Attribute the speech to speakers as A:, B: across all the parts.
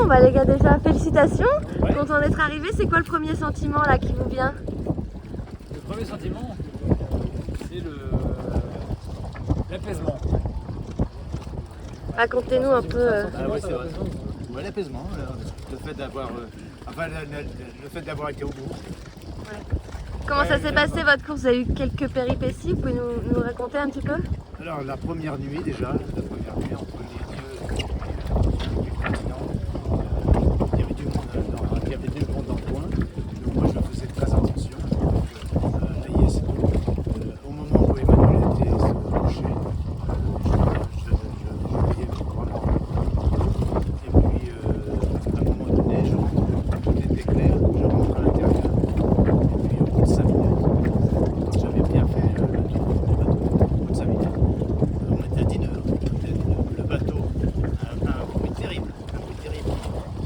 A: Bon bah les gars, déjà félicitations,
B: Ouais.
A: content d'être arrivé. C'est quoi le premier sentiment là qui vous vient?
B: Le premier sentiment, c'est l'apaisement.
A: Racontez-nous un peu.
C: Ah ouais, c'est vrai. Ouais, l'apaisement, le fait d'avoir le fait d'avoir été au bout.
A: Comment ça s'est passé votre course? Vous avez eu quelques péripéties, vous pouvez nous raconter un petit peu?
C: Alors la première nuit déjà, entre les dieux du continent, il y avait du monde dans le coin. Donc moi je faisais très attention. La IS, au moment où Emmanuel était se coucher, je voyais vraiment. Et puis à un moment donné, je rentre, tout était clair, je rentre à l'intérieur. Et puis au bout de 5 minutes, quand j'avais bien fait le tour du bateau, au bout de 5 minutes, on était à 10 heures. Le bateau a un bruit terrible.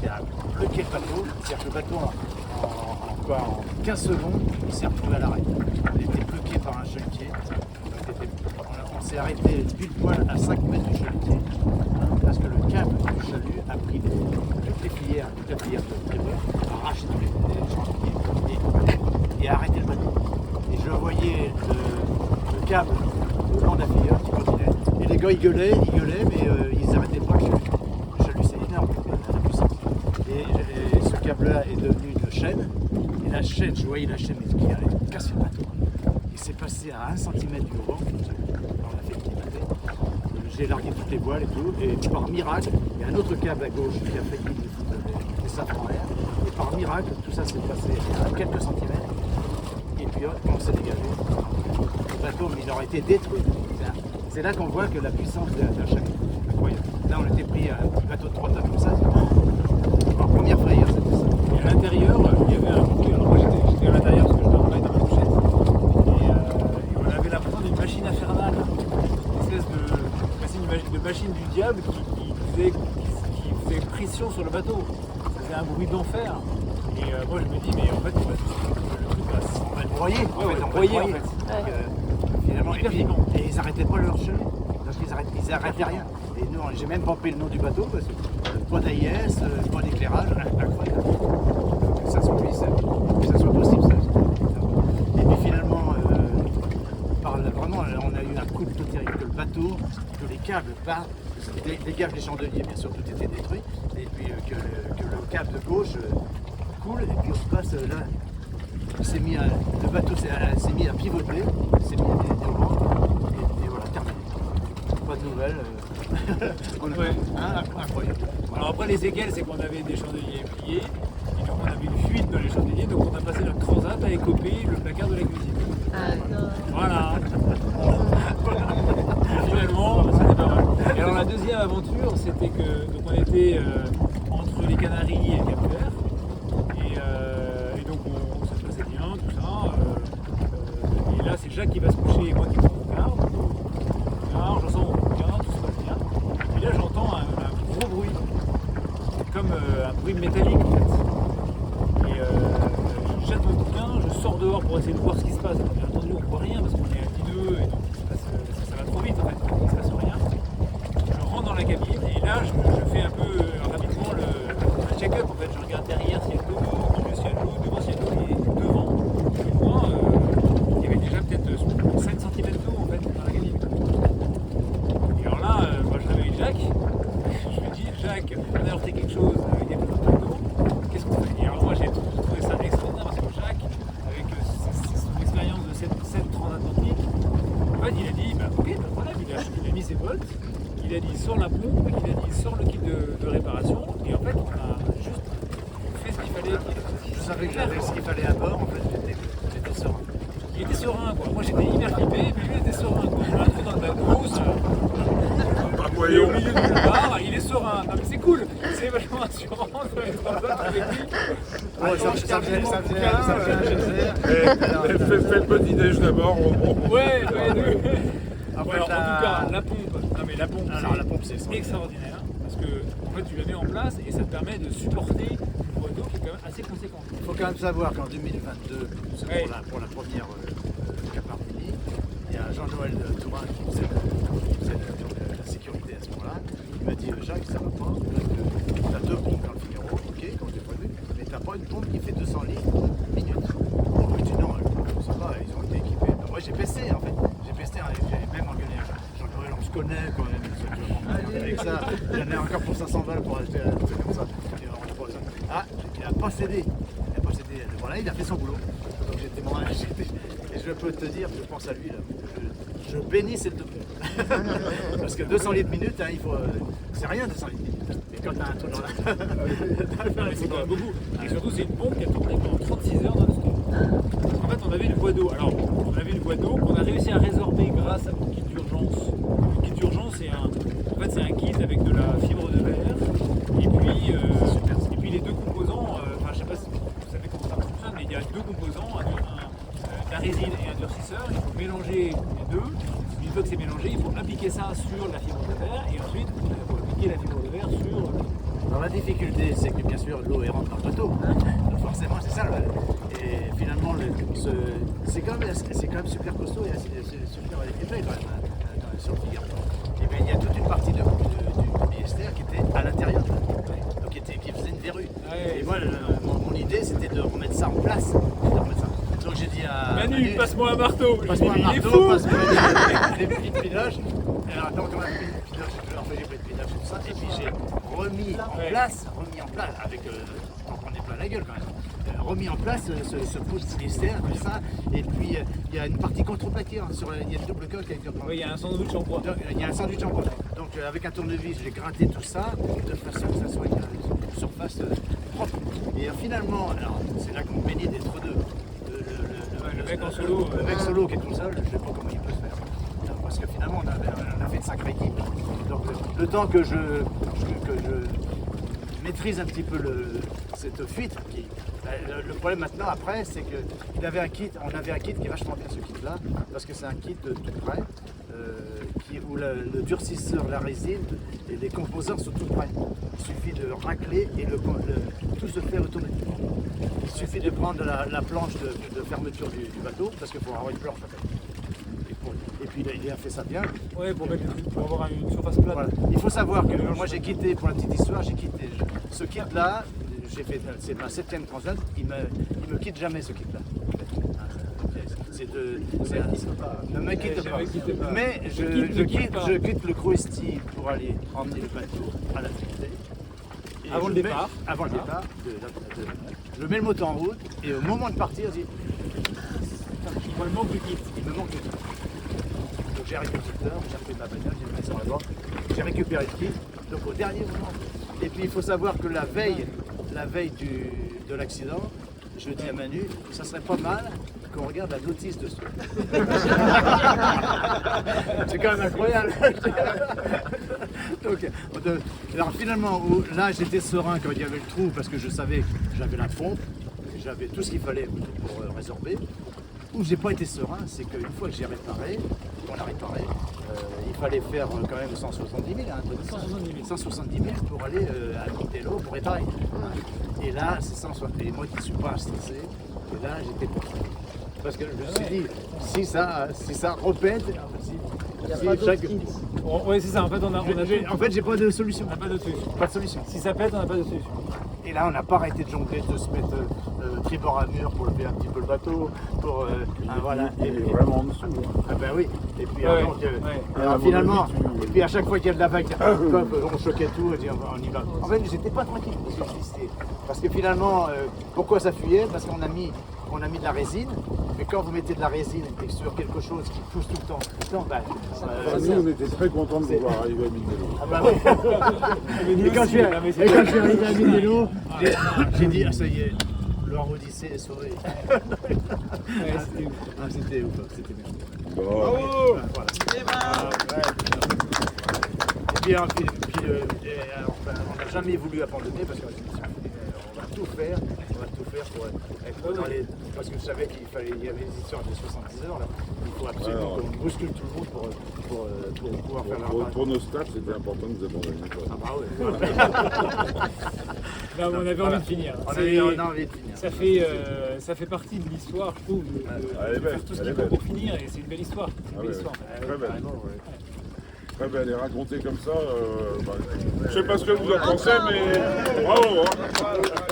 C: Il a bloqué le bateau. C'est-à-dire que le bateau, en 15 secondes, il s'est retrouvé à l'arrêt. Il était bloqué par un chalutier. On s'est arrêté pile poil à 5 mètres du chalutier. Parce que le câble du chalut a pris les filières de tribord, a arraché tous les chantiers et a arrêté le bateau. Et je voyais le câble au long de la filière qui continuait. Et les gars ils gueulaient, mais ils n'arrêtaient pas le chalut. Le chalut c'est énorme, la puissance. Et ce câble-là est devenu une chaîne. Et la chaîne, je voyais la chaîne qui allait casser le bateau. Il s'est passé à 1 cm du vent, comme ça. Alors, on a fait le petit bateau. J'ai largué toutes les voiles et tout. Et par miracle, il y a un autre câble à gauche qui a failli me foutre des sables en l'air. Et par miracle, tout ça s'est passé à quelques centimètres. Et puis on s'est dégagé. Le bateau, mais il aurait été détruit. C'est là qu'on voit que la puissance de la chaîne est incroyable. Là, on était pris à un petit bateau de 3 tonnes comme ça. En première frayeur, c'était ça.
B: Et à l'intérieur, il y avait un bruit. Alors moi j'étais à l'intérieur parce que je dormais dans la couchette. Et on avait l'impression d'une machine infernale. Une espèce de machine du diable qui faisait pression sur le bateau. Ça faisait un bruit d'enfer. Et moi je me dis, mais en fait, le truc va
C: On va le broyer.
B: on va le broyer, en fait.
C: Finalement,
B: Hyper vivant.
C: et ils n'arrêtaient pas leur chalut. Parce qu'ils arrêtaient rien. Et nous, j'ai même pas pris le nom du bateau, parce que pas d'AIS, pas d'éclairage, incroyable. Que ça soit possible, ça. Et puis finalement, vraiment, on a eu un coup de tout terrible, que le bateau, que les câbles partent, les gages des chandeliers, bien sûr, tout était détruit, et puis que le câble de gauche coule, et puis on passe là. Le bateau s'est mis à pivoter, s'est mis au vent, et voilà, terminé. Pas de nouvelles.
B: Ouais.
C: Incroyable.
B: Alors après les séquelles, c'est qu'on avait des chandeliers pliés, et donc on avait une fuite dans les chandeliers, donc on a passé notre transat à écoper le placard de la cuisine. Voilà. Et finalement, c'était pas mal. Et alors la deuxième aventure, c'était que donc on était entre les Canaries et le Cap-Vert, et donc ça se passait bien, tout ça. Et là, c'est Jacques qui va se coucher et moi qui prends mon garde. Alors je sens mon bouquin, tout se passe bien. Et là, j'entends un gros bruit, comme un bruit métallique en fait. Et je jette mon bouquin, je sors dehors pour essayer de voir ce qui se passe. Bien entendu, on ne voit rien parce qu'on est à 10 nœuds et donc ça va trop vite en fait, il ne se passe rien. Je rentre dans la cabine et là, je fais un peu rapidement un check-up en fait. Je regarde derrière s'il y a de l'eau, au milieu s'il y a de l'eau, devant s'il y a de l'eau et devant, je vois, il y avait déjà peut-être 5 cm d'eau en fait dans la cabine. Et alors là, moi je réveille Jacques, je lui dis Jacques, on a heurté quelque chose, il y a plus d'eau, qu'est-ce qu'on fait? Et alors moi j'ai trouvé ça extraordinaire parce que Jacques, avec son expérience de cette transatlantique, en fait il a dit, bah ok, pas de problème, il a mis ses volts, il a dit sors la pompe, il a dit sors le kit de réparation, et en fait on a juste fait ce qu'il fallait.
C: Je savais que j'avais ce qu'il fallait à bord, en fait, j'étais serein.
B: Il était serein quoi, moi j'étais hyper flippé, mais lui il était serein quoi. Je l'ai dans le bateau, il est au milieu du bar, il est serein. Non mais c'est cool, c'est vachement rassurant de faire une transat avec lui.
C: Ça faisait un geyser.
D: Fais le petit déj d'abord.
B: Ouais,
C: En fait,
B: alors, en tout cas, la pompe, non mais la pompe,
C: Alors, la pompe, c'est
B: extraordinaire parce que en fait tu la mets en place et ça te permet de supporter une voie d'eau qui est quand même assez conséquente.
C: Il faut quand même savoir qu'en 2022, c'est
B: Ouais.
C: pour la première Cap-Martini, il y a Jean-Noël Tourin qui faisait la sécurité à ce moment-là. Il m'a dit Jacques, ça va pas, parce que tu as 2 pompes dans le encore pour 500 balles pour acheter un truc comme ça. Et on n'a pas besoin. Ah, il a pas cédé. Il a pas cédé. Voilà, il a fait son boulot. Donc j'étais bon, et je peux te dire, je pense à lui là. Je bénis cette parce que 200 litres minute, hein, il faut. C'est rien 200 litres minute. Et quand t'as un truc dans la.
B: C'est quand même beaucoup. Et surtout, c'est une pompe qui a tourné pendant 36 heures dans le ski. En fait, on avait une voie d'eau. Alors, on avait une voie d'eau qu'on a réussi à résorber grâce à mon kit d'urgence. Le kit d'urgence, c'est un kit avec de la fibre de verre. Et puis les deux composants, enfin, je sais pas si vous savez comment ça fonctionne, mais il y a deux composants, la résine et un durcisseur. Il faut mélanger les deux. Une fois que c'est mélangé, il faut appliquer ça sur la fibre de verre et ensuite il faut appliquer la fibre de verre sur.
C: Alors la difficulté, c'est que bien sûr l'eau rentre dans le bateau. Donc forcément, c'est ça. Et finalement, c'est quand même super costaud et c'est super épais quand même sur le Figaro. Et bien, il y a toute une partie du polyester qui était à l'intérieur de la pompe, donc qui faisait une verrue.
B: Ouais,
C: et moi, mon idée, c'était de remettre ça en place. Donc j'ai dit à
B: Manu, passe-moi un marteau.
C: Passe-moi un
B: Il est
C: marteau,
B: fou.
C: passe-moi des petits piloges. Alors attends, comment un piloge, j'ai pris de piloge et tout ça. Et puis j'ai remis en place, avec, on prenait plein la gueule quand même. Remis en place ce polyester comme ça. Et puis il y a une partie contreplaquée, hein, il y a une double coque avec
B: Oui, il y a un sandwich en bois.
C: il y a un sandwich en bois. Donc avec un tournevis, j'ai gratté tout ça de façon que ça soit une surface propre. Et finalement, alors c'est là qu'on bénit d'être deux.
B: Le mec en solo.
C: Le mec solo qui est tout seul, je ne sais pas comment il peut se faire. Parce que finalement, on a fait une sacrée équipe. Donc le temps que je maîtrise un petit peu cette fuite, le problème maintenant après, c'est qu'on avait un kit qui est vachement bien ce kit-là, parce que c'est un kit de tout près, où le durcisseur, la résine et les composants sont tout près. Il suffit de racler et tout se fait automatiquement. Il suffit de prendre la planche de fermeture du bateau, parce qu'il faut avoir une planche en fait. Et puis il a fait ça bien.
B: Ouais, pour avoir une surface plate.
C: Voilà. Il faut savoir que moi j'ai quitté, pour la petite histoire, ce kit là, c'est ma 7e transat, il me quitte jamais ce kit là. Ne me quitte pas. Mais je quitte le Cruesti pour aller emmener le bateau à la Trinité.
B: Avant le départ.
C: Avant le départ, je mets le moteur en route et au moment de partir, je dis
B: Il me manque du kit.
C: il me manque le kit. Donc j'ai arrêté le secteur, j'ai repris ma bagnole, j'ai mis ça en avant, j'ai récupéré le kit, donc au dernier moment. Et puis il faut savoir que la veille de l'accident, je dis à Manu, ça serait pas mal qu'on regarde la notice dessus. C'est quand même incroyable. Donc, alors finalement, là j'étais serein quand il y avait le trou parce que je savais que j'avais la pompe, j'avais tout ce qu'il fallait pour résorber. Où j'ai pas été serein, c'est qu'une fois que j'ai réparé, on a réparé, il fallait faire quand même 170 000, hein, 170 000 pour aller à Montello pour réparer. Et là, c'est 160 000. Et moi qui ne suis pas stressé, et là j'étais pas. Parce que je me suis dit, si ça repète,
B: Oui, c'est ça. En fait,
C: j'ai pas de solution.
B: On n'a pas de solution.
C: Pas de solution.
B: Si ça pète, on n'a pas de solution.
C: Et là, on n'a pas arrêté de jongler, de se mettre tribord à mur pour lever un petit peu le bateau, voilà.
D: Il est vraiment en dessous.
C: Ah ben oui. Et puis
B: Ouais.
C: alors, finalement, et puis à chaque fois qu'il y a de la vague, on choquait tout, on y va. En fait, j'étais pas tranquille parce que finalement, pourquoi ça fuyait? Parce qu'on a mis de la résine, mais quand vous mettez de la résine et sur quelque chose qui pousse tout le temps,
D: Nous, on était très contents de vous voir arriver à Mindelo.
C: ah bah oui. Et quand je suis arrivé à Mindelo, j'ai dit, ah ça y est, leur Odyssée est sauvée. C'était ouf, c'était bien.
D: Bravo.
C: Et puis on n'a jamais voulu abandonner parce qu'on va tout faire pour être dans les... Parce que je savais qu'il y avait des histoires de 70 heures là. Il faut absolument qu'on bouscule tout le monde pour pouvoir faire la
D: Pour nos staffs, c'était important de vous abandonner.
C: Ah bah ouais.
B: Là, on avait envie de finir.
C: On a envie de finir.
B: Ça fait partie de l'histoire, je trouve, de
D: Elle est belle,
B: faire tout ce
D: elle
B: qu'il
D: est
B: faut
D: belle.
B: pour finir, et c'est une belle histoire.
D: Ah ouais, très belle. Très belle, et racontée comme ça, je sais pas ce que vous en pensez, mais bravo.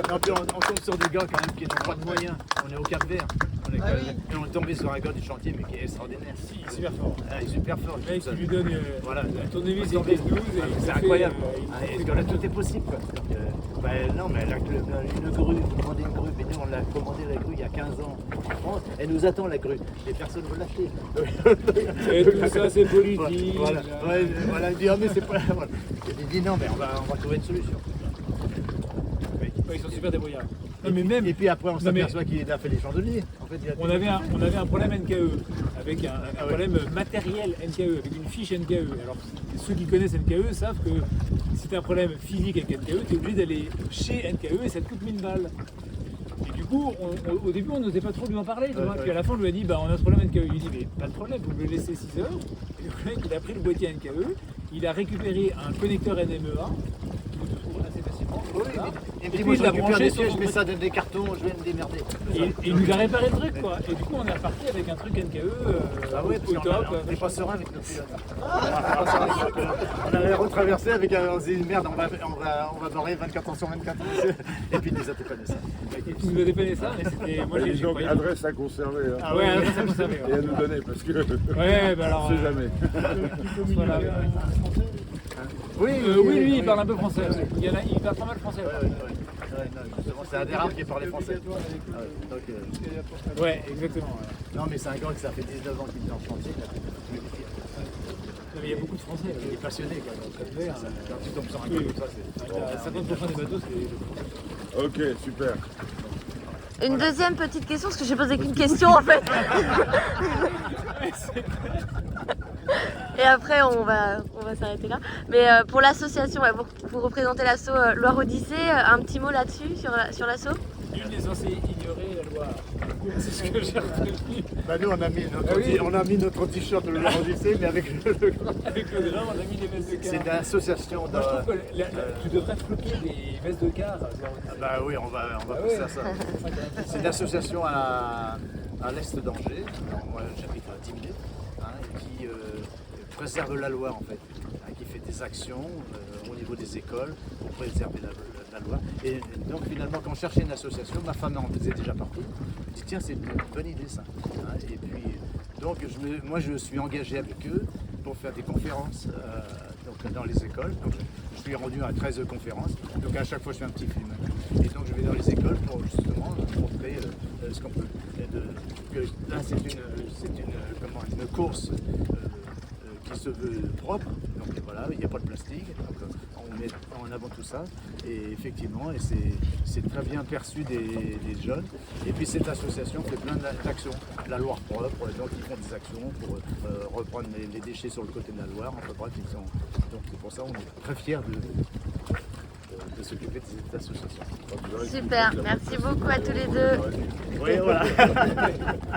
C: Non, puis on tombe sur des gars quand même qui n'ont pas de moyens. On est au Cap Vert. on est tombé sur un gars du chantier, mais qui est extraordinaire.
B: Il est super fort.
C: Ah, il est super fort.
B: Le mec qui lui donne
C: Voilà.
B: un tournevis et une pièce 12 et
C: C'est incroyable. Et ce gars-là, tout est possible. Quoi. Donc, non, mais une grue, vous demandez une grue, mais nous on l'a commandé la grue il y a 15 ans en France, elle nous attend la grue, et personne ne veut l'acheter.
B: Et tout ça, c'est politique.
C: Voilà, ouais, voilà, il dit, ah mais c'est pas. Voilà. Il dit, non, mais on va trouver une solution.
B: Ouais, ils sont super débrouillards. Non, mais même,
C: Et puis après, on
B: Non, mais-
C: s'aperçoit qu'il a fait les chandeliers. En fait, il a
B: on avait un problème NKE, avec un problème matériel NKE, avec une fiche NKE. Alors, ceux qui connaissent NKE savent que si tu as un problème physique avec NKE, tu es obligé d'aller chez NKE et ça te coûte 1000 balles. Et du coup, au début, on n'osait pas trop lui en parler. Tu vois. Puis à la fin, on lui a dit, bah, on a ce problème NKE. Il lui dit, mais pas de problème, vous me le laissez 6 heures. Et le mec, il a pris le boîtier NKE, il a récupéré un connecteur NMEA, qui se trouve assez facilement.
C: Oui,
B: Voilà.
C: il me
B: Et
C: dit,
B: puis,
C: moi
B: il
C: je
B: l'a
C: récupère
B: branché
C: des
B: sur
C: pièces,
B: son
C: je mets ça dans des cartons, je vais me démerder.
B: Et il nous a réparé le truc quoi. Et du coup on est reparti avec un truc NKE
C: Ah oui,
B: au
C: parce
B: top.
C: qu'on n'est pas serein avec nos pilotes. On avait retraversé avec on se dit merde, on va barrer 24 heures sur 24. Et puis il nous a dépanné ça.
B: Et tu nous as dépanné ça, mais c'était. Moi
D: Et
B: j'ai
D: donc,
B: croyé.
D: adresse à conserver. Hein.
B: Ah ouais, ça me savait.
D: Et à nous donner, parce que
B: Ouais, bah alors.
D: on sait jamais.
B: Voilà.
C: Oui,
B: Oui, lui il parle un peu français. Ouais. Il parle pas mal français.
C: Ouais, non, justement, c'est un des rares qui parle français. Ah ouais, donc,
B: Ouais, exactement. Ouais.
C: non, mais c'est un gars qui ça fait 19 ans qu'il est en chantier. Il a fait tous les métiers.
B: Non, mais il y a beaucoup de français.
C: Il est passionné. Quoi, donc, quand tu tombes sur un gars comme ça, c'est.
B: 50% des bateaux, c'est.
D: Ok, super.
A: Une deuxième petite question, parce que j'ai posé qu'une question en fait. Et après, on va s'arrêter là. Mais pour l'association, ouais, vous représentez l'asso Loire Odyssée, un petit mot là-dessus, sur l'asso?
B: Nul n'est censé ignorer la loi. C'est ce que j'ai retenu.
C: Bah, nous, on a mis notre t-shirt de Loire Odyssée, mais avec le.
B: Avec le drame, on a mis des vestes de car.
C: C'est une association
B: Moi, je trouve que tu devrais floquer des vestes de car.
C: Bah oui, on va pousser à ça. C'est une association à l'est d'Angers. Alors, moi, j'habite à 10 minutes, hein, et qui préserve la Loire en fait, hein, qui fait des actions au niveau des écoles pour préserver la Loire. Et donc finalement, quand on cherchait une association, ma femme en faisait déjà partie. Je me dis tiens, c'est une bonne idée ça. Hein, et puis donc moi je suis engagé avec eux pour faire des conférences donc, dans les écoles. Donc, je suis rendu à 13 conférences, donc à chaque fois je fais un petit film. Et donc je vais dans les écoles pour justement montrer ce qu'on peut. Là c'est une course qui se veut propre, donc voilà, il n'y a pas de plastique, donc on met en avant tout ça, et effectivement, et c'est très bien perçu des jeunes. Et puis cette association fait plein d'actions, la Loire propre, donc ils font des actions pour reprendre les déchets sur le côté de la Loire, enfin bref, donc c'est pour ça on est très fiers de s'occuper de cette association.
A: Super, merci beaucoup à tous les deux.
C: Oui, voilà.